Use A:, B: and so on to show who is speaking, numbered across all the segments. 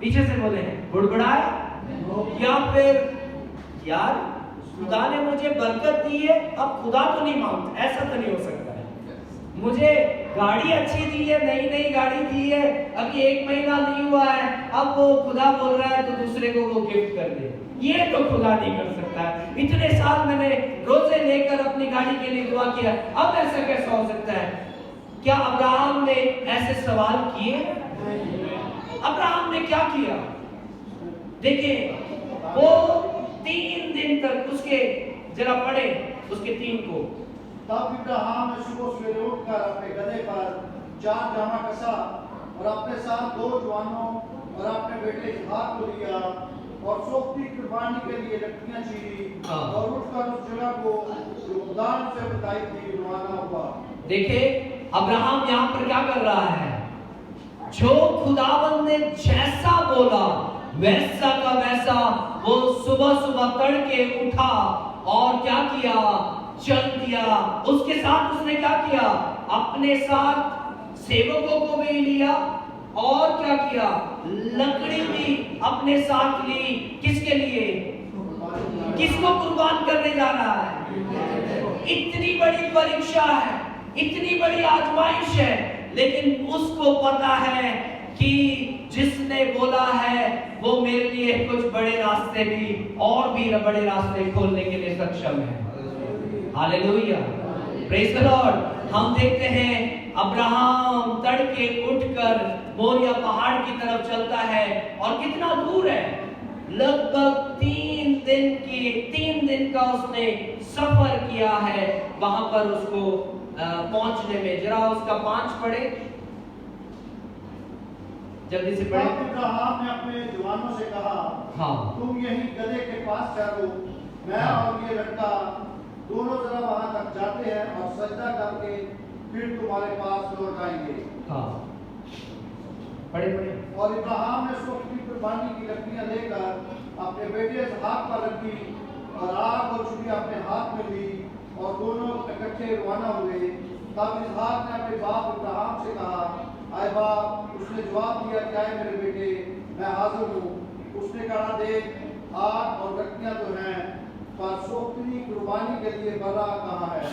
A: पीछे से बोले बुड़बुड़ाया, या फिर यार खुदा ने मुझे बरकत दी है, अब खुदा तो नहीं मांगता, ऐसा तो नहीं हो सकता है। मुझे गाड़ी अच्छी दी है, नई नई गाड़ी दी है, अभी 1 महीना नहीं हुआ है, अब वो खुदा बोल रहा है तो दूसरे को वो गिफ्ट कर दे, ये तो खुदा नहीं कर सकता है। इतने साल मैंने रोजे लेकर अपनी गाड़ी के लिए दुआ किया, अब ऐसा कैसा हो सकता है? क्या अब्राहम ने ऐसे सवाल किए? अब्राहम ने क्या किया? देखिए, वो 3 दिन तक उसके, जरा पढ़े उसके 3 को।
B: तब इब्राहिम ने सुबह सवेरे उठकर अपने गधे पर 4 जामा कसा और अपने साथ 2 जवानों और अपने बेटे इसहाक को लिया और सोख्ती कुर्बानी के लिए लकड़ियां चीरी और उठकर उस जगह को जो खुदा ने उसे बताई थी रवाना हुआ।
A: देखिए, अब्राहम यहाँ पर क्या कर रहा है? जो खुदावंद ने जैसा बोला वैसा का वैसा वो सुबह सुबह तड़के उठा और क्या किया? चल दिया। उसके साथ उसने क्या किया? अपने साथ सेवकों को भी लिया और क्या किया? लकड़ी भी अपने साथ ली। किसके लिए? किसको कुर्बान करने जा रहा है? इतनी बड़ी परीक्षा है, इतनी बड़ी आजमाइश है, लेकिन उसको पता है कि जिसने बोला है वो मेरे लिए कुछ बड़े रास्ते भी और भी बड़े रास्ते खोलने के लिए सक्षम है। Hallelujah, praise the Lord. हम देखते हैं अब्राहम तड़के उठकर मोरिया पहाड़ की तरफ चलता है और कितना दूर है? लगभग 3 दिन का उसने सफर किया है वहां पर उसको पहुंचने में। जरा उसका 5 पढ़े, जल्दी से पढ़े।
B: इब्राहिम ने अपने जवानों से कहा,
A: हाँ,
B: तुम यहीं गधे के पास ठहरो, मैं और ये लड़का दोनों जरा वहां तक जाते हैं और सजदा करके फिर तुम्हारे पास लौट आएंगे।
A: हाँ, पढ़े।
B: और इब्राहिम ने सोख्ती कुर्बानी की लकड़ियां लेकर अपने बेटे इसहाक पर रखी और आग और छुरी अपने हाथ में ली और दोनों इकट्ठे रवाना हुए। तब इसहाक ने अपने बाप इब्राहिम से कहा, आए बाप। उसने जवाब दिया, क्या है मेरे बेटे, मैं हाजिर हूँ। उसने कहा, देख आग और लकड़ियां तो हैं, पर सोख्ती कुर्बानी के लिए बर्रा कहाँ है?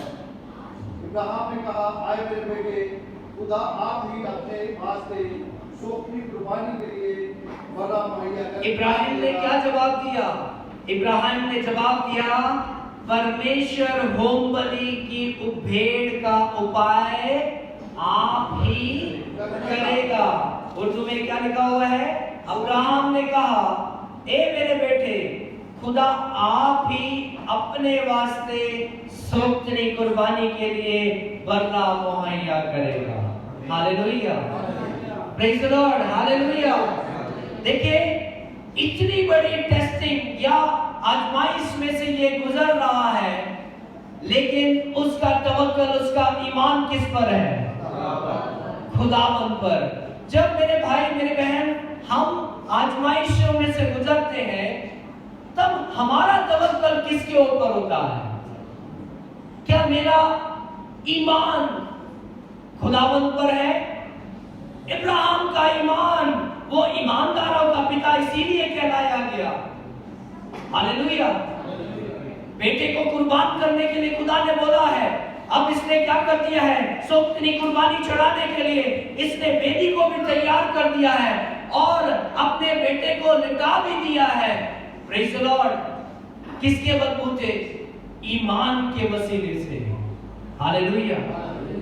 B: इब्राहिम ने कहा, आए मेरे बेटे, खुदा आप ही अपने वास्ते सोख्ती कुर्बानी के लिए बर्रा मुहैया कर।
A: इब्राहिम ने क्या जवाब दिया? इब्राहिम ने जवाब दिया, परमेश्वर होम बलि की भेड़ का उपाय आप ही करेगा। उर्दू में क्या लिखा हुआ है? अब्राहम ने कहा, ए मेरे बेटे, खुदा आप ही अपने वास्ते सोख्ती कुर्बानी के लिए बर्रा मुहैया करेगा। Hallelujah, praise the Lord, hallelujah. देखिए, इतनी बड़ी टेस्टिंग या आजमाइश में से ये गुजर रहा है, लेकिन उसका तवक्कुल, उसका ईमान किस पर है? खुदावंद पर। जब मेरे भाई मेरे बहन हम आजमाइशों में से गुजरते हैं, तब हमारा तवक्कुल किसके ऊपर होता है? क्या मेरा ईमान खुदावंद पर है? इब्राहिम का ईमान, वो ईमानदारों का पिता इसीलिए कहलाया गया। हालेलुया। बेटे को कुर्बान करने के लिए खुदा ने बोला है, अब इसने क्या कर दिया है? सोख्ती कुर्बानी चढ़ाने के लिए इसने वेदी को भी तैयार कर दिया है और अपने बेटे को लिटा भी दिया है। Praise the Lord. किसके बलबूते? ईमान के वसीले से। हालेलुया।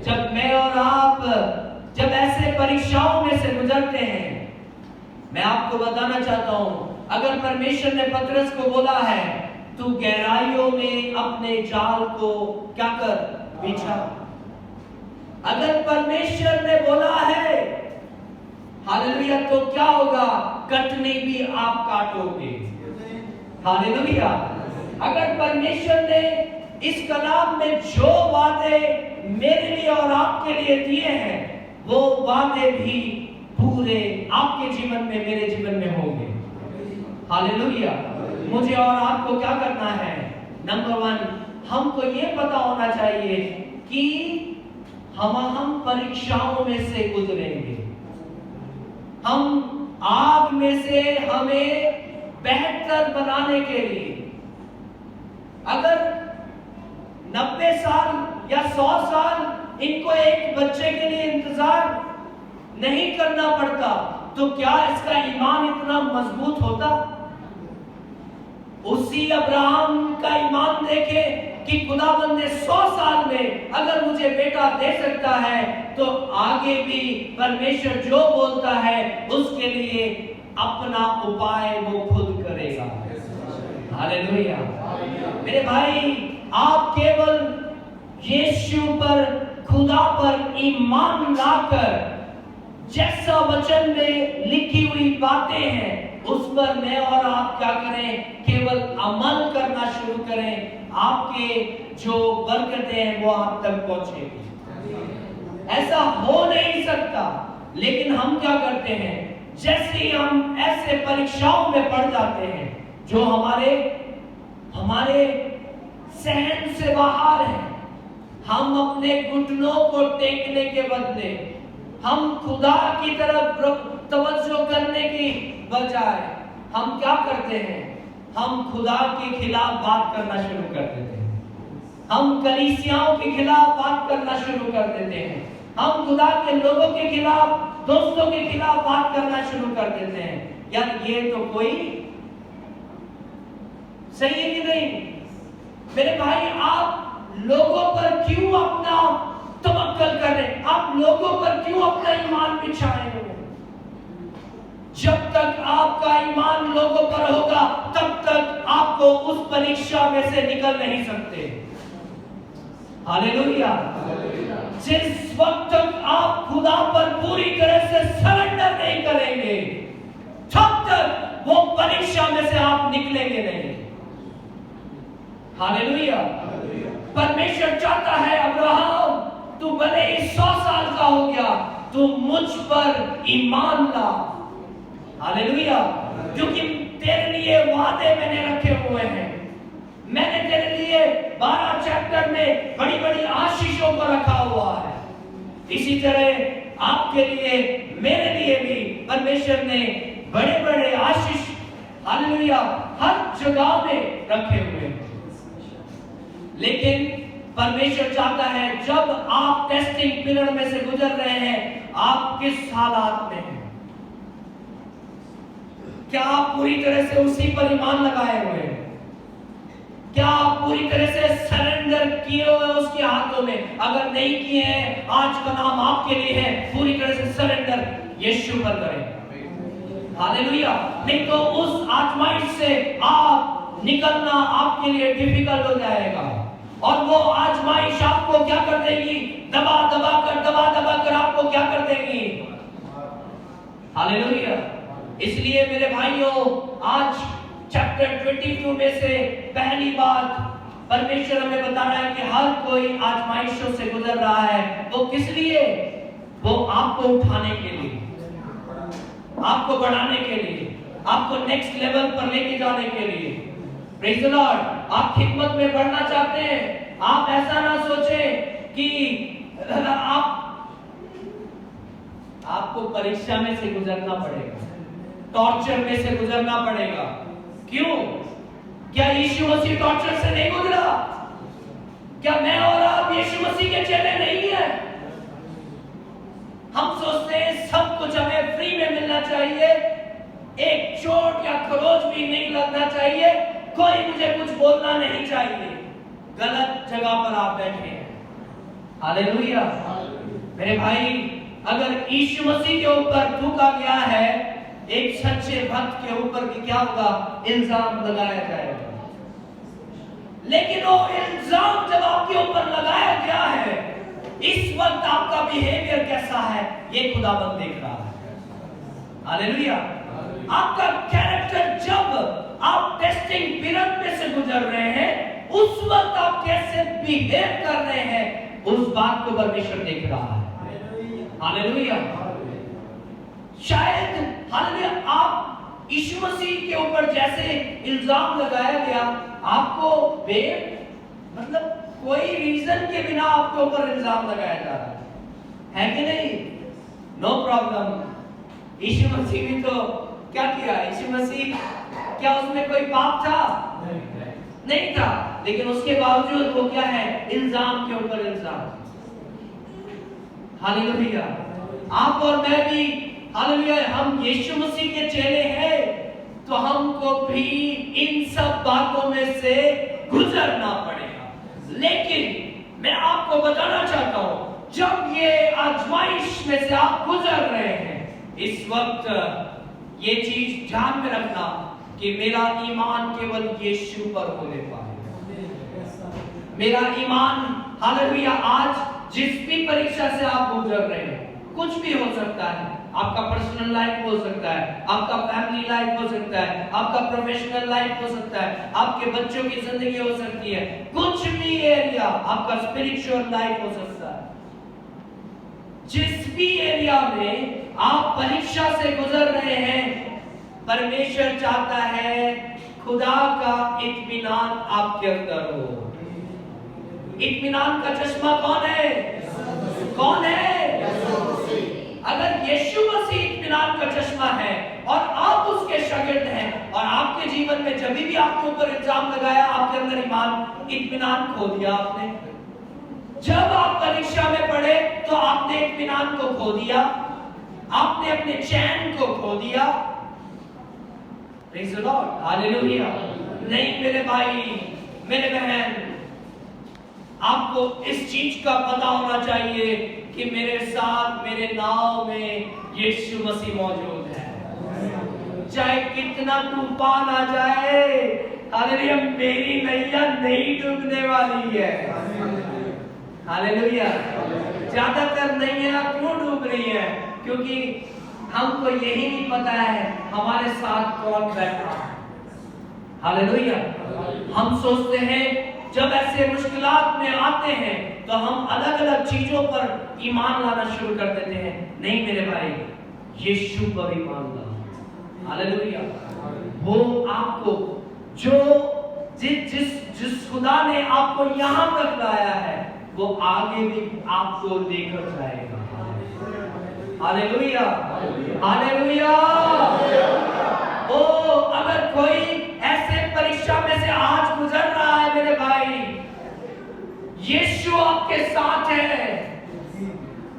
A: जब मैं और आप जब ऐसे परीक्षाओं में से गुजरते हैं, मैं आपको बताना चाहता हूं, अगर परमेश्वर ने पतरस को बोला है, तू गहराइयों में अपने जाल को क्या कर? बिछा। अगर परमेश्वर ने बोला है, हालेलुया, तो क्या होगा? कटनी भी आप काटोगे। हालेलुया। अगर परमेश्वर ने इस कलाम में जो वादे मेरे लिए और आपके लिए दिए हैं, वो वादे भी पूरे आपके जीवन में, मेरे जीवन में होंगे। हालेलुया। मुझे और आपको क्या करना है? नंबर 1, हमको ये पता होना चाहिए कि हम परीक्षाओं में से गुजरेंगे। हम आग में से हमें बेहतर बनाने के लिए। अगर 90 साल या 100 साल इनको एक बच्चे के लिए इंतजार नहीं करना पड़ता, तो क्या इसका ईमान इतना मजबूत होता? उसी अब्राहम का ईमान देखे कि खुदावंद ने 100 साल में अगर मुझे बेटा दे सकता है, तो आगे भी परमेश्वर जो बोलता है उसके लिए अपना उपाय वो खुद करेगा। हालेलुया। मेरे भाई, आप केवल यीशु पर, खुदा पर ईमान लाकर जैसा वचन में लिखी हुई बातें हैं उस पर मैं और आप क्या करें? केवल अमल करना शुरू करें। आपके जो बरकतें हैं वो आप तक पहुंचेगी। ऐसा हो नहीं सकता, लेकिन हम क्या करते हैं? जैसे ही हम ऐसे परीक्षाओं में पड़ जाते हैं जो हमारे सहन से बाहर है, हम अपने घुटनों को टेकने के बदले हम खुदा की तरफ तवज्जो करने की बजाय हम क्या करते हैं? हम खुदा के खिलाफ बात करना शुरू कर देते हैं। हम कलीसियाओं के खिलाफ बात करना शुरू कर देते हैं। हम खुदा के लोगों के खिलाफ, दोस्तों के खिलाफ बात करना शुरू कर देते हैं। यार ये तो कोई सही है कि नहीं? मेरे भाई, आप लोगों पर क्यों अपना तवक्कल कर रहे? आप लोगों पर क्यों अपना ईमान बिछाए हुए? जब तक आपका ईमान लोगों पर होगा, तब तक आपको उस परीक्षा में से निकल नहीं सकते। हालेलुया। जिस वक्त तक आप खुदा पर पूरी तरह से सरेंडर नहीं करेंगे, तब तक वो परीक्षा में से आप निकलेंगे नहीं। हालेलुया। परमेश्वर चाहता है, अब्राहम तू भले ही 100 साल का हो गया, तू मुझ पर ईमान ला। हालेलुया। क्योंकि तेरे लिए वादे मैंने रखे हुए हैं। मैंने तेरे लिए 12 चैप्टर में बड़ी बड़ी आशीषों को रखा हुआ है। इसी तरह आपके लिए, मेरे लिए भी परमेश्वर ने बड़े बड़े आशीष, हालेलुया, हर जगह में रखे हुए हैं। लेकिन परमेश्वर चाहता है, जब आप टेस्टिंग पीरियड में से गुजर रहे हैं, आप किस हालात में हैं? क्या आप पूरी तरह से उसी पर ईमान लगाए हुए हैं? क्या आप पूरी तरह से सरेंडर किए हुए उसके हाथों में? अगर नहीं किए हैं, आज का नाम आपके लिए है, पूरी तरह से सरेंडर यीशु पर करें। हालेलुया। नहीं तो उस आजमाइश से आप निकलना आपके लिए डिफिकल्ट हो जाएगा, और वो आजमाइश आपको क्या कर देगी? दबा दबा कर आपको क्या कर देगी? हालेलुया। इसलिए मेरे भाइयों, आज चैप्टर 22 में से पहली बात परमेश्वर हमें बता रहा है कि हर कोई आजमाइशों से गुजर रहा है। वो किस लिए? वो आपको उठाने के लिए, आपको बढ़ाने के लिए, आपको नेक्स्ट लेवल पर लेके जाने के लिए। Praise the Lord. आप खिदमत में बढ़ना चाहते हैं, आप ऐसा ना सोचें कि आपको परीक्षा में से गुजरना पड़ेगा, टॉर्चर में से गुजरना पड़ेगा। क्यों? क्या यीशु मसीह टॉर्चर से नहीं गुजरा? क्या मैं और आप यीशु मसीह के चेले नहीं हैं? हम सोचते हैं सब कुछ हमें फ्री में मिलना चाहिए, एक चोट या खरोच भी नहीं लगना चाहिए, कोई मुझे कुछ बोलना नहीं चाहिए। गलत जगह पर आप बैठे हैं। हालेलुया। मेरे भाई, अगर यीशु मसीह के ऊपर थूका गया है, एक सच्चे भक्त के ऊपर भी क्या होगा? इल्जाम लगाया जाएगा। लेकिन वो इल्जाम जब आपके ऊपर लगाया गया है, इस वक्त आपका बिहेवियर कैसा है ये खुदाबंद देख रहा है। हालेलुया। आपका कैरेक्टर, जब आप टेस्टिंग पीरियड में से गुजर रहे हैं, उस वक्त आप कैसे बिहेव कर रहे हैं, उस बात को परमेश्वर देख रहा है। हालेलुया। शायद हालेलुया, आप यीशु मसीह के ऊपर जैसे इल्जाम लगाया गया, आपको मतलब कोई रीजन के बिना आपके ऊपर इल्जाम लगाया जा रहा है कि नहीं? No problem. यीशु मसीह भी तो क्या किया? यीशु मसीह क्या उसमें कोई पाप था? नहीं था, लेकिन उसके बावजूद वो क्या है? इल्जाम के ऊपर इल्जाम। हालेलुया। आप और मैं भी, हालेलुया, हम यीशु मसीह के चेले हैं तो हमको भी इन सब बातों में से गुजरना पड़ेगा। लेकिन मैं आपको बताना चाहता हूं, जब ये आजमाइश में से आप गुजर रहे हैं, इस वक्त ये चीज ध्यान में रखना कि मेरा ईमान केवल यीशु पर होने पाए। मेरा ईमान, हालेलुया, आज जिस भी परीक्षा से आप गुजर रहे हैं, कुछ भी हो सकता है, आपका पर्सनल लाइफ हो सकता है, आपका फैमिली लाइफ हो सकता है, आपका प्रोफेशनल लाइफ हो सकता है, आपके बच्चों की जिंदगी हो सकती है, कुछ भी एरिया, आपका स्पिरिचुअल लाइफ हो सकता है। जिस भी एरिया में आप परीक्षा से गुजर रहे हैं, परमेश्वर चाहता है खुदा का इत्मीनान आपके अंदर हो। इत्मीनान का चश्मा कौन है? कौन है? अगर यीशु मसीह इत्मीनान का चश्मा है और आप उसके शागिर्द हैं, और आपके जीवन में जब भी आपके ऊपर इल्जाम लगाया, आपके अंदर ईमान, इत्मीनान खो दिया आपने। जब आप परीक्षा में पड़े तो आपने इत्मीनान को खो दिया, आपने अपने चैन को खो दिया। Praise the Lord, hallelujah. नहीं मेरे भाई, मेरे बहन, आपको इस चीज का पता होना चाहिए कि मेरे साथ, मेरे नाव में यीशु मसीह मौजूद है। चाहे कितना तूफान आ जाए, हालेलुया, मेरी नैया नहीं डूबने वाली है। हालेलुया। ज्यादातर नैया क्यों डूब रही है? क्योंकि हमको यही नहीं पता है हमारे साथ कौन बैठा है। हालेलुया। हम सोचते हैं जब ऐसे मुश्किलात में आते हैं तो हम अलग अलग चीजों पर ईमान लाना शुरू कर देते हैं। नहीं मेरे भाई, यीशु पर ईमान लाओ। हालेलुया। वो आपको जो जिस खुदा ने आपको यहां तक लाया है, वो आगे भी आपको लेकर जाएगा। Hallelujah, hallelujah. ओ, अगर कोई ऐसे परीक्षा में से आज गुजर रहा है मेरे भाई, यीशु आपके साथ है।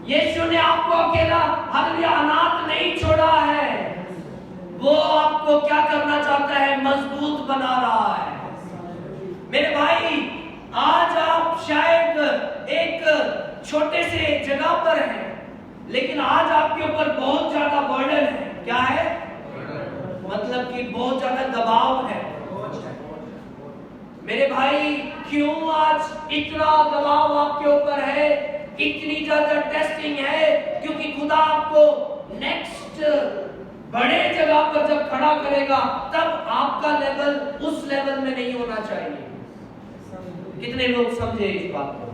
A: यीशु ने आपको अकेला, हालेलुया, अनाथ नहीं छोड़ा है। वो आपको क्या करना चाहता है? मजबूत बना रहा है। मेरे भाई, आज आप शायद एक छोटे से जगह पर हैं, लेकिन आज आपके ऊपर बहुत ज्यादा बर्डन है। क्या है? मतलब कि बहुत ज्यादा दबाव है। मेरे भाई, क्यों आज इतना दबाव आपके ऊपर है, इतनी ज्यादा टेस्टिंग है? क्योंकि खुदा आपको नेक्स्ट बड़े जगह पर जब खड़ा करेगा, तब आपका लेवल उस लेवल में नहीं होना चाहिए। कितने लोग समझे इस बात को?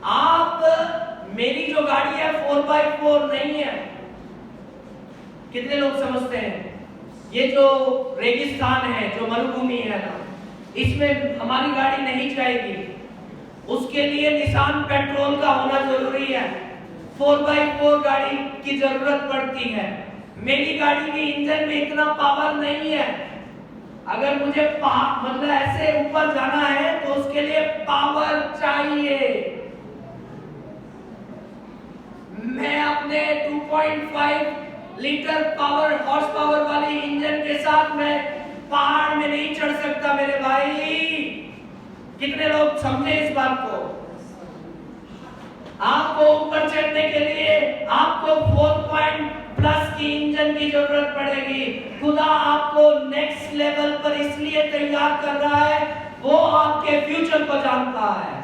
A: आप, मेरी जो गाड़ी है 4x4 नहीं है। कितने लोग समझते हैं? ये जो रेगिस्तान है, जो मरुभूमि है ना, इसमें हमारी गाड़ी नहीं जाएगी। उसके लिए निशान पेट्रोल का होना जरूरी है। 4x4 गाड़ी की जरूरत पड़ती है। मेरी गाड़ी के इंजन में इतना पावर नहीं है। अगर मुझे मतलब ऐसे ऊपर जाना है तो उसके लिए पावर चाहिए। मैं अपने 2.5 लीटर पावर, हॉर्स पावर वाली इंजन के साथ मैं पहाड़ में नहीं चढ़ सकता मेरे भाई। कितने लोग समझे इस बात को? आपको ऊपर चढ़ने के लिए आपको 4+ की इंजन की जरूरत पड़ेगी। खुदा आपको नेक्स्ट लेवल पर इसलिए तैयार कर रहा है, वो आपके फ्यूचर को जानता है।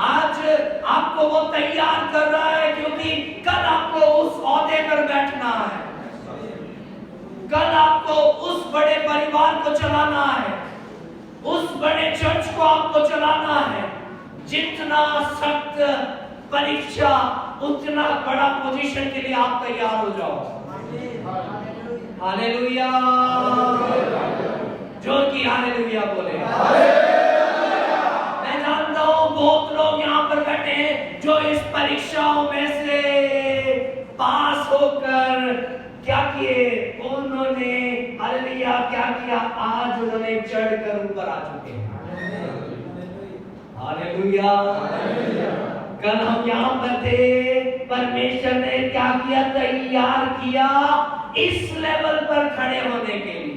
A: आज आपको वो तैयार कर रहा है क्योंकि कल आपको उस ओहदे पर बैठना है, कल आपको उस बड़े परिवार को चलाना है, उस बड़े चर्च को आपको चलाना है। जितना सख्त परीक्षा, उतना बड़ा पोजीशन के लिए आप तैयार हो जाओ। हालेलुया। जो कि हालेलुया बोले। मैं जानता हूं बहुत लोग यहाँ पर बैठे हैं जो इस परीक्षाओं में से पास होकर क्या किए उन्होंने, हालेलुया, क्या किया, आज उन्होंने चढ़कर ऊपर आ चुके हैं। हालेलुया। कल हम यहाँ पर थे, परमेश्वर ने क्या किया, तैयार किया इस लेवल पर खड़े होने के लिए।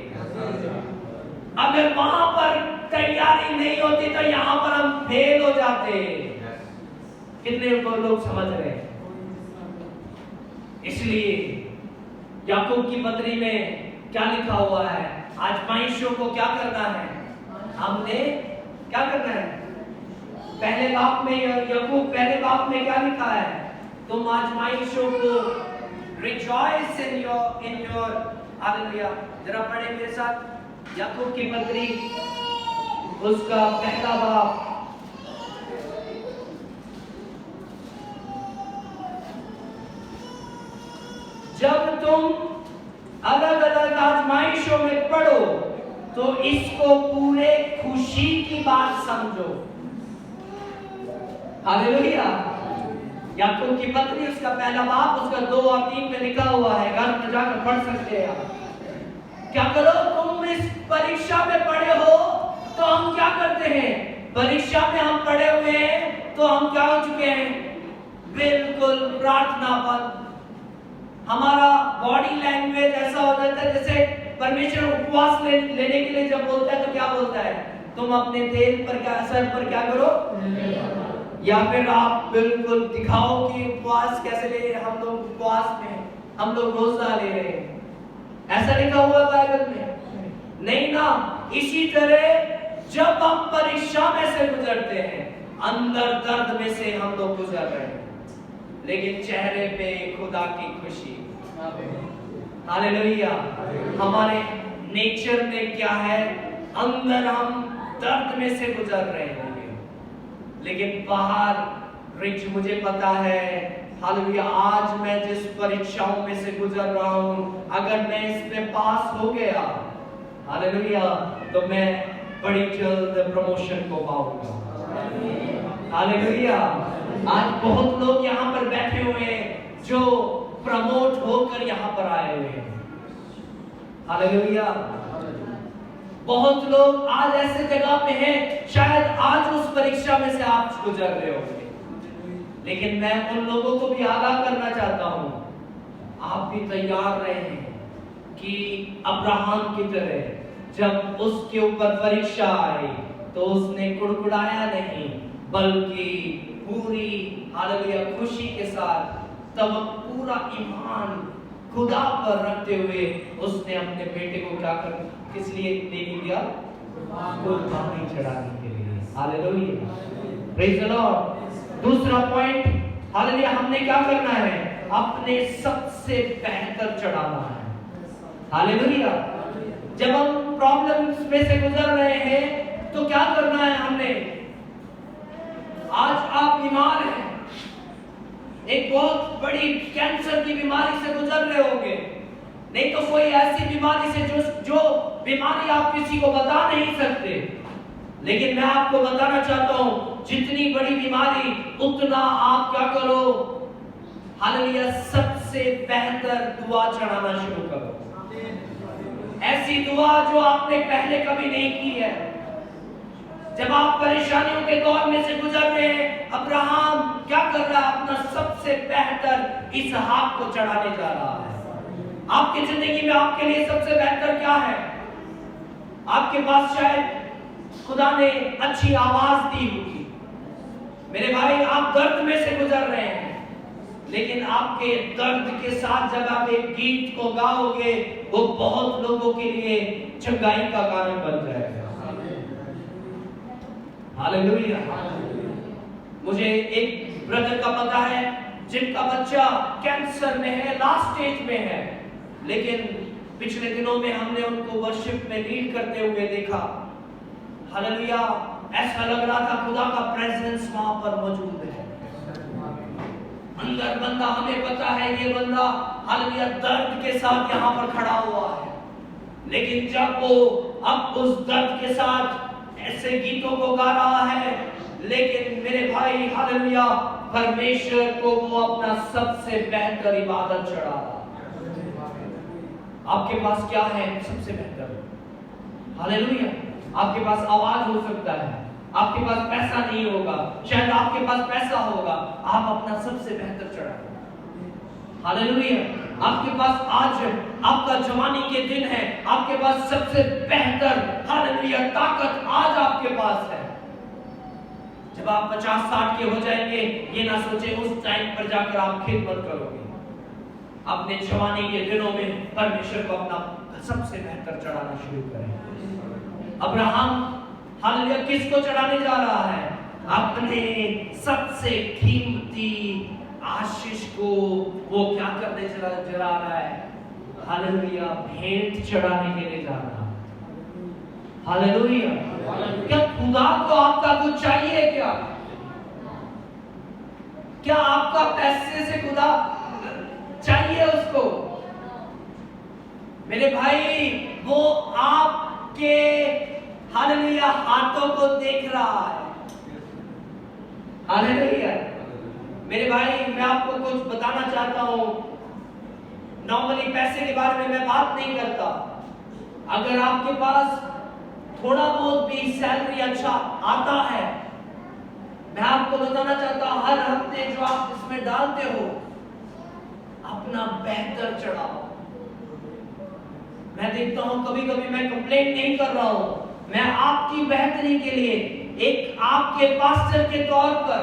A: अगर वहां पर तैयारी नहीं होती तो यहाँ पर हम फेल हो जाते। कितने लोग समझ रहे हैं? इसलिए याकूब की पत्री में क्या लिखा हुआ है, आजमाइशों को क्या करना है, हमने क्या करना है। पहले बाप में याकूब पहले बाप में क्या लिखा है, तुम आजमाइशों को रिजॉइस इन योर हालेलुया। जरा पढ़े मेरे साथ याकूब की पत्री उसका पहला बाप, जब तुम अलग अलग आजमाइशों में पड़ो तो इसको पूरे खुशी की बात समझो। हालेलुया। याकूब की पत्री उसका पहला बाप उसका 2 और 3 में लिखा हुआ है, घर में जाकर पढ़ सकते हैं आप। क्या करो, तुम इस परीक्षा में पढ़े हो तो हम क्या करते हैं, परीक्षा में हम पढ़े हुए हैं तो हम क्या हो चुके हैं, बिल्कुल प्रार्थना पर। हमारा बॉडी लैंग्वेज ऐसा हो जाता है जैसे परमेश्वर उपवास लेने के लिए जब बोलता है तो क्या बोलता है, तुम अपने तेल पर क्या, सर पर क्या करो, या फिर आप बिल्कुल दिखाओ कि उपवास कैसे ले, हम लोग उपवास में, हम लोग रोजा ले रहे हैं, ऐसा लिखा हुआ बाइबल में नहीं ना। इसी तरह जब हम परीक्षा में से गुजरते हैं, अंदर दर्द में से हम लोग गुजर रहे हैं, लेकिन चेहरे पे खुदा की खुशी। हालेलुया। हमारे नेचर में क्या है, अंदर हम दर्द में से गुजर रहे होंगे, लेकिन बाहर रिच, मुझे पता है, हालेलुया, आज मैं जिस परीक्षाओं में से गुजर रहा हूं, अगर मैं इसमें पास हो गया, हालेलुया, तो मैं बड़ी जल्द प्रमोशन को पाऊंगा। हालेलुया। आज बहुत लोग यहाँ पर बैठे हुए हैं जो प्रमोट होकर यहाँ पर आए हुए हैं। हालेलुया। बहुत लोग आज ऐसे जगह पे हैं, शायद आज उस परीक्षा में से आप गुजर रहे होंगे, लेकिन मैं उन लोगों को भी आगाह करना चाहता हूं, आप भी तैयार रहें कि अब्राहम की तरह जब उसके ऊपर परीक्षा आई तो उसने कुड़कुड़ाया नहीं, बल्कि पूरी हालेलुया खुशी के साथ, तब पूरा ईमान खुदा पर रखते हुए उसने अपने बेटे को क्या कर, किस लिए दे दिया, कुर्बानी चढ़ाने के लिए। Hallelujah, praise the Lord. दूसरा पॉइंट, हालेलुया, हमने क्या करना है, अपने सबसे बेहतर चढ़ाना है। हालेलुया। जब हम प्रॉब्लम्स में से गुजर रहे हैं तो क्या करना है हमने, आज आप बीमार हैं, एक बहुत बड़ी कैंसर की बीमारी से गुजर रहे होंगे, नहीं तो कोई ऐसी बीमारी से जो बीमारी आप किसी को बता नहीं सकते, लेकिन मैं आपको बताना चाहता हूं, जितनी बड़ी बीमारी उतना आप क्या करो, हालेलुया, सबसे बेहतर दुआ चढ़ाना शुरू करो। ऐसी दुआ जो आपने पहले कभी नहीं की है। जब आप परेशानियों के दौर में से गुजर रहे हैं, अब्राहम क्या कर रहा है, अपना सबसे बेहतर इसहाक को चढ़ाने जा रहा है। आपकी जिंदगी में आपके लिए सबसे बेहतर क्या है, आपके पास शायद खुदा ने अच्छी आवाज दी होगी, मेरे भाई, आप दर्द में से गुजर रहे हैं, लेकिन आपके दर्द के साथ जब आप एक गीत को गाओगे, वो बहुत लोगों के लिए चंगाई का कारण बन जाएगा। हालेलुया। मुझे एक ब्रदर का पता है जिनका बच्चा कैंसर में है, लास्ट स्टेज में है, लेकिन पिछले दिनों में हमने उनको वर्शिप में लीड करते हुए देखा। हालेलुया, ऐसा लग रहा था खुदा का प्रेजेंस वहां पर मौजूद है। अंदर बंदा, हमें पता है ये बंदा हालेलुया दर्द के साथ यहाँ पर खड़ा हुआ है, लेकिन जब वो अब उस दर्द के साथ ऐसे गीतों को गा रहा है, लेकिन मेरे भाई हालेलुया परमेश्वर को वो अपना सबसे बेहतर इबादत चढ़ा रहा। आपके पास क्या है सबसे बेहतर? हालेलुया। आपके पास आवाज हो सकता है, आपके पास पैसा नहीं होगा, शायद आपके पास पैसा होगा, आप अपना सबसे बेहतर चढ़ाओ। हालेलुया। आपके पास आज आपका जवानी के दिन है, आपके पास सबसे बेहतर हालेलुया ताकत आज आपके पास है। जब आप 50-60 के हो जाएंगे, ये ना सोचे उस टाइम पर जाकर आप खिदमत करोगे। अपने जवानी के दिनों में परमेश्वर को अपना सबसे बेहतर चढ़ाना शुरू करें। अब्राहम हालेलुया किसको चढ़ाने जा रहा है? अपने सबसे कीमती आशीष को वो क्या करने जा रहा है? हालेलुया भेंट चढ़ाने के लिए जा रहा है। हालेलुया। क्या खुदा को आपका कुछ चाहिए? क्या आपका पैसे से खुदा चाहिए उसको? मेरे भाई, वो आपके हालेलुया हाथों को देख रहा है। हालेलुया। मेरे भाई, मैं आपको कुछ बताना चाहता हूं। नॉर्मली पैसे के बारे में मैं बात नहीं करता। अगर आपके पास थोड़ा बहुत भी सैलरी अच्छा आता है, मैं आपको बताना चाहता हूं, हर हफ्ते जो आप इसमें डालते हो, अपना बेहतर चढ़ाओ। मैं देखता हूं कभी कभी, मैं कंप्लेंट नहीं कर रहा हूं, मैं आपकी बेहतरी के लिए, एक आपके पास्टर के तौर पर,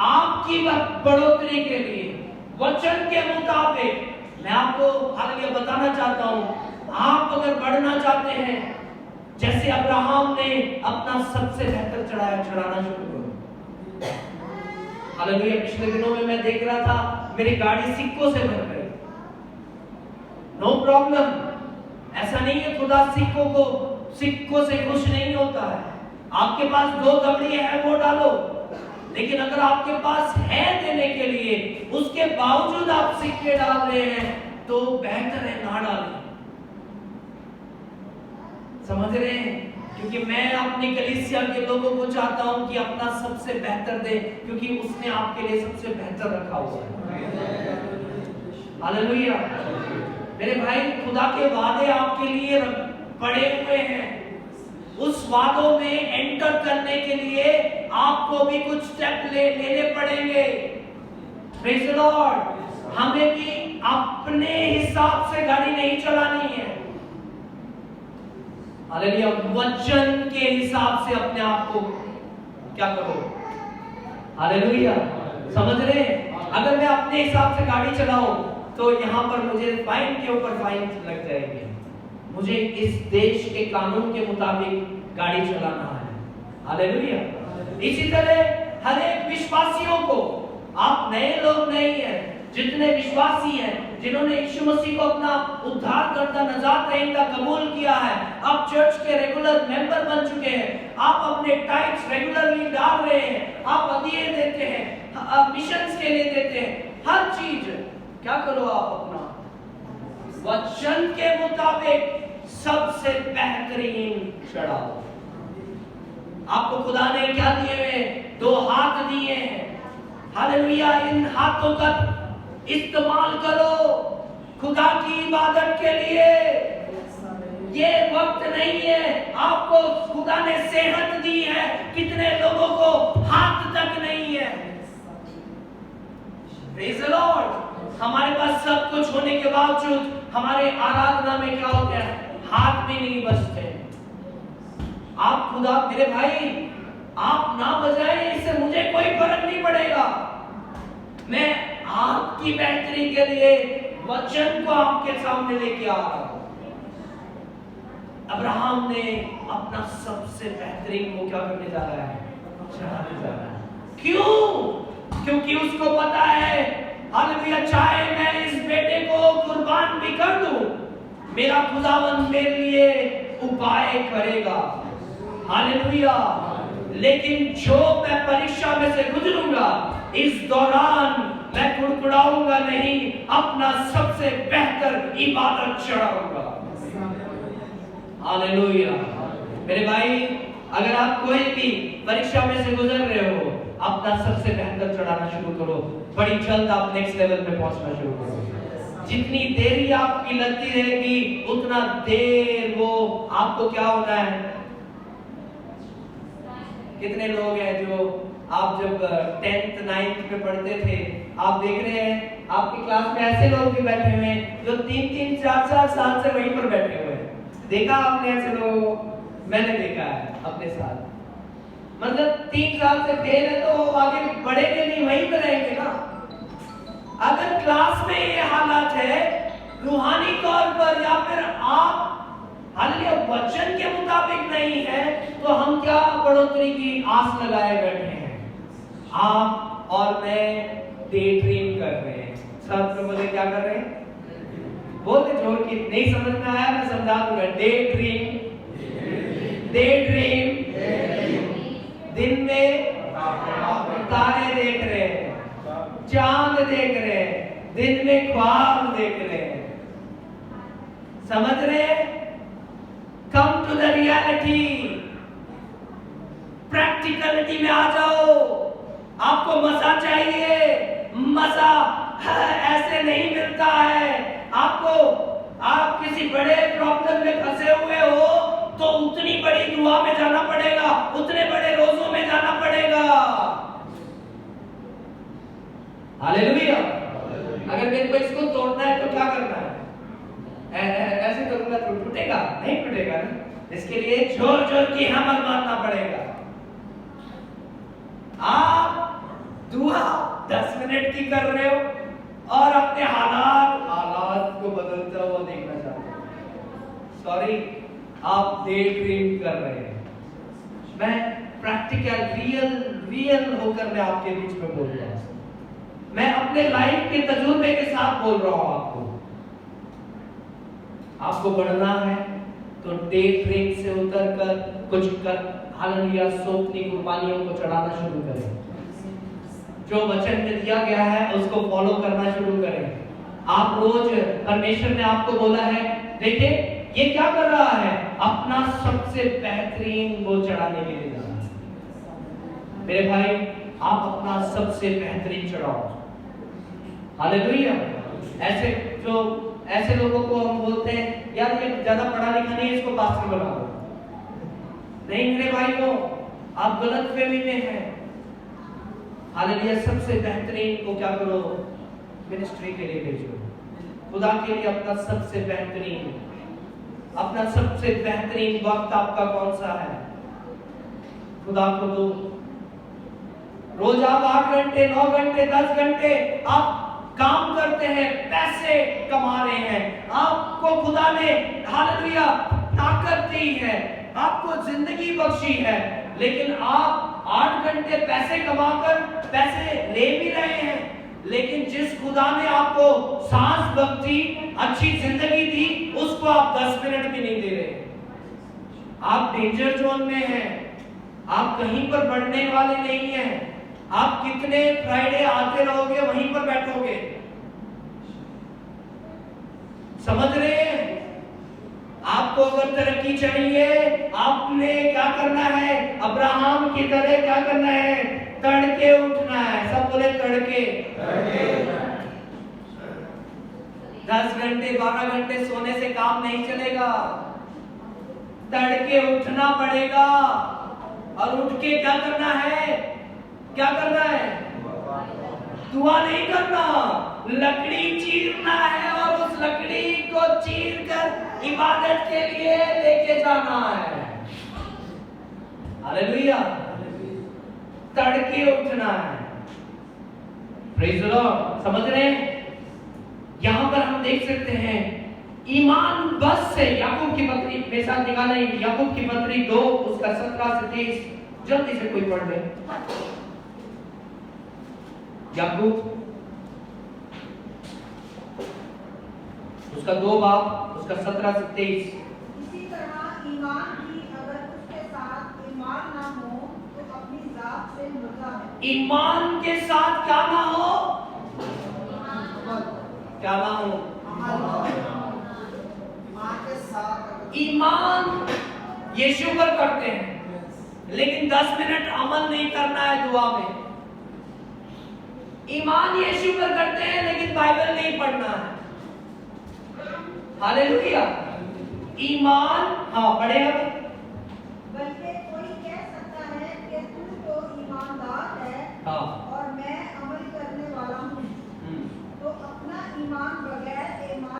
A: आपकी बढ़ोतरी के लिए, वचन के मुताबिक मैं आपको हालेलुया बताना चाहता हूं। आप अगर बढ़ना चाहते हैं, जैसे अब्राहम ने अपना सबसे बेहतर चढ़ाना शुरू करो। हालेलुया। पिछले दिनों में मैं देख रहा था, मेरी गाड़ी सिक्कों से भर गई। No problem. ऐसा नहीं है खुदा सिक्कों से खुश नहीं होता है। आपके पास 2 दबड़ी है, वो डालो। लेकिन अगर आपके पास है देने के लिए, उसके बावजूद आप सिक्के डाल रहे हैं, तो बेहतर है ना डालें। समझ रहे हैं? क्योंकि मैं अपनी कलीसिया के लोगों को चाहता हूं कि अपना सबसे बेहतर दे, क्योंकि उसने आपके लिए सबसे बेहतर रखा हुआ है। हालेलुया। मेरे भाई, खुदा के वादे आपके लिए पड़े हुए हैं। उस वादों में एंटर करने के लिए आपको भी कुछ स्टेप लेने पड़ेंगे। Praise the Lord. हमें भी अपने हिसाब से गाड़ी नहीं चलानी है। हालेलुया। वचन के हिसाब से अपने आप को क्या करो? हालेलुया। समझ रहे हैं? अगर मैं अपने हिसाब से गाड़ी चलाऊं, तो यहां पर मुझे फाइन के ऊपर फाइन लग जाएगी। मुझे इस देश के कानून के मुताबिक गाड़ी चलाना है। हालेलुया। इसी तरह हर एक विश्वासियों को, आप नए लोग नहीं हैं, जितने विश्वासी हैं, जिन्होंने यीशु मसीह को अपना उद्धारकर्ता निजात दहिंदा कबूल किया है, आप चर्च के रेगुलर मेंबर बन चुके हैं, आप अपने टाइप्स रेगुलरली डाल रहे हैं, आप हदिये देते हैं, आप मिशंस के लिए देते हैं, हर चीज क्या करो? आप अपना वचन के मुताबिक सबसे बेहतरीन चढ़ाओ। आपको खुदा ने क्या दिए हैं? 2 हाथ दिए हैं। हालेलुया। इन हाथों का इस्तेमाल करो खुदा की इबादत के लिए। ये वक्त नहीं है, आपको खुदा ने सेहत दी है, कितने लोगों को हाथ तक नहीं है। Praise the Lord. हमारे पास सब कुछ होने के बावजूद हमारे आराधना में क्या होता है? हाथ भी नहीं बचते। आप खुदा, मेरे भाई, आप ना बजाएं, इससे मुझे कोई फर्क नहीं पड़ेगा। मैं आपकी बेहतरी के लिए वचन को आपके सामने लेके आ रहा हूं। अब्राहम ने अपना सबसे बेहतरीन वो क्या करने जा रहा है? चढ़ाने जा रहा है। क्यों? क्योंकि उसको पता है, हालेलुया, चाहे मैं इस बेटे को कुर्बान भी कर दूं, मेरा खुदावंद मेरे लिए उपाय करेगा। हालेलुया। लेकिन जो मैं परीक्षा में से गुजरूंगा, इस दौरान मैं कुड़कुड़ाऊंगा नहीं, अपना सबसे बेहतर इबादत चढ़ाऊंगा। हालेलुया। मेरे भाई, अगर आप कोई भी परीक्षा में से गुजर रहे हो, अपना सबसे बेहतर चढ़ाना शुरू करो, बड़ी जल्द आप नेक्स्ट लेवल पे पहुंचना शुरू करो। जितनी देरी आपकी लगती रहेगी उतना देर वो आपको क्या होना है। कितने लोग हैं जो आप जब 10th 9th में पढ़ते थे, आप देख रहे हैं आपकी क्लास में ऐसे लोग भी बैठे हुए हैं जो 3-3 4-4 साल से वहीं पर बैठे हुए हैं। देखा आपने ऐसे लोग? मैंने देखा है अपने साथ। मतलब 3 साल से फेल है तो आगे बढ़ेंगे नहीं, वहीं पर रहेंगे ना। अगर क्लास में ये हालात है रूहानी तौर पर, या फिर आप हालेलुया वचन के मुताबिक नहीं है, तो हम क्या बढ़ोतरी की आस लगाए बैठे हैं? आप और मैं डे ड्रीम कर रहे हैं। सब लोग बोले क्या कर रहे हैं? बोलते जोर की। नहीं समझ में आया मैं समझा दूंगा। डे ड्रीम, डे ड्रीम दिन में तारे देख रहे हैं, चांद देख रहे हैं, दिन में ख्वाब देख रहे हैं। समझ रहे हैं? Come to the reality, practicality में आ जाओ। आपको मजा चाहिए, मजा ऐसे नहीं मिलता है आपको। आप किसी बड़े प्रॉब्लम में फंसे हुए हो तो उतनी बड़ी दुआ में जाना पड़ेगा, उतने बड़े रोजों में जाना पड़ेगा। हालेलुया। अगर मेरे को इसको तोड़ना है तो क्या करना है? ऐसे करूंगा तो टूटेगा? नहीं टूटेगा ना। इसके लिए जोर जोर की हमल मारना पड़ेगा। आप दुआ 10 मिनट की कर रहे हो और अपने हालात को बदलता हुआ देखना चाहते हो। सॉरी, आप डे ड्रीम कर रहे हैं। मैं प्रैक्टिकल रियल होकर मैं आपके बीच में बोल रहा हूं। मैं अपने लाइफ के तजुर्बे के साथ बोल रहा हूं आपको बढ़ना है तो डे ड्रीम से उतरकर कुछ कर हालेलुया सोपनी कुर्बानियों को चढ़ाना शुरू करें। जो वचन में दिया गया है उसको फॉलो करना शुरू करें। आप रोज परमेश्वर ने आपको बोला है, देखिए ये क्या कर रहा है, अपना सबसे बेहतरीन वो चढ़ाने के लिए जा रहा है। मेरे भाई आप अपना सबसे बेहतरीन चढ़ाओ। हालेलुया। ऐसे लोगों को हम बोलते हैं यार ये ज्यादा पढ़ा लिखा नहीं है, इसको पास्टर बना दो। नहीं मेरे भाई को आप गलत फहमी में हैं। हालेलुया। सबसे बेहतरीन को क्या करो, मिनिस्ट्री के लिए भेजो। खुदा के लिए अपना सबसे बेहतरीन वक्त आपका कौन सा है? खुदा को दो। रोज आप 8 घंटे 9 घंटे 10 घंटे आप काम करते हैं, पैसे कमा रहे हैं। आपको खुदा ने हालेलुया ताकत दी है, आपको जिंदगी बख्शी है, लेकिन आप 8 घंटे पैसे कमाकर पैसे ले भी रहे हैं, लेकिन जिस खुदा ने आपको सांस बख्शी, अच्छी जिंदगी दी, उसको आप 10 मिनट भी नहीं दे रहे। आप डेंजर जोन में हैं। आप कहीं पर बढ़ने वाले नहीं हैं। आप कितने फ्राइडे आते रहोगे, वहीं पर बैठोगे। समझ रहे हैं? आपको अगर तरक्की चाहिए, आपने क्या करना है? अब्राहम की तरह क्या करना है? तड़के उठना है। सब बोले तड़के। 10 घंटे 12 घंटे सोने से काम नहीं चलेगा। तड़के उठना पड़ेगा। और उठ के क्या करना है? क्या करना है? दुआ नहीं करना, लकड़ी चीरना है और उस लकड़ी को चीर कर इबादत के लिए लेके जाना है। हालेलुया। तड़के उठना है। Praise the Lord. समझ रहे हैं? यहां पर हम देख सकते हैं ईमान बस से याकूब की पत्री मेरे साथ निकालें। याकूब की पत्री 2 उसका 17 से 23 जल्दी से कोई पढ़ ले। याकूब उसका 2 बाब उसका 17 से 23।
C: इसी तरह ईमान की अगर उसके साथ ईमान ना हो तो अपनी जात से मुर्दा है।
A: ईमान के साथ क्या ना हो? क्या ना हो? ईमान यीशु पर करते हैं, लेकिन 10 मिनट अमल नहीं करना है दुआ में। ईमान यीशु पर करते हैं लेकिन बाइबल नहीं पढ़ना है। हालेलुया। ईमान, हाँ पढ़े अब।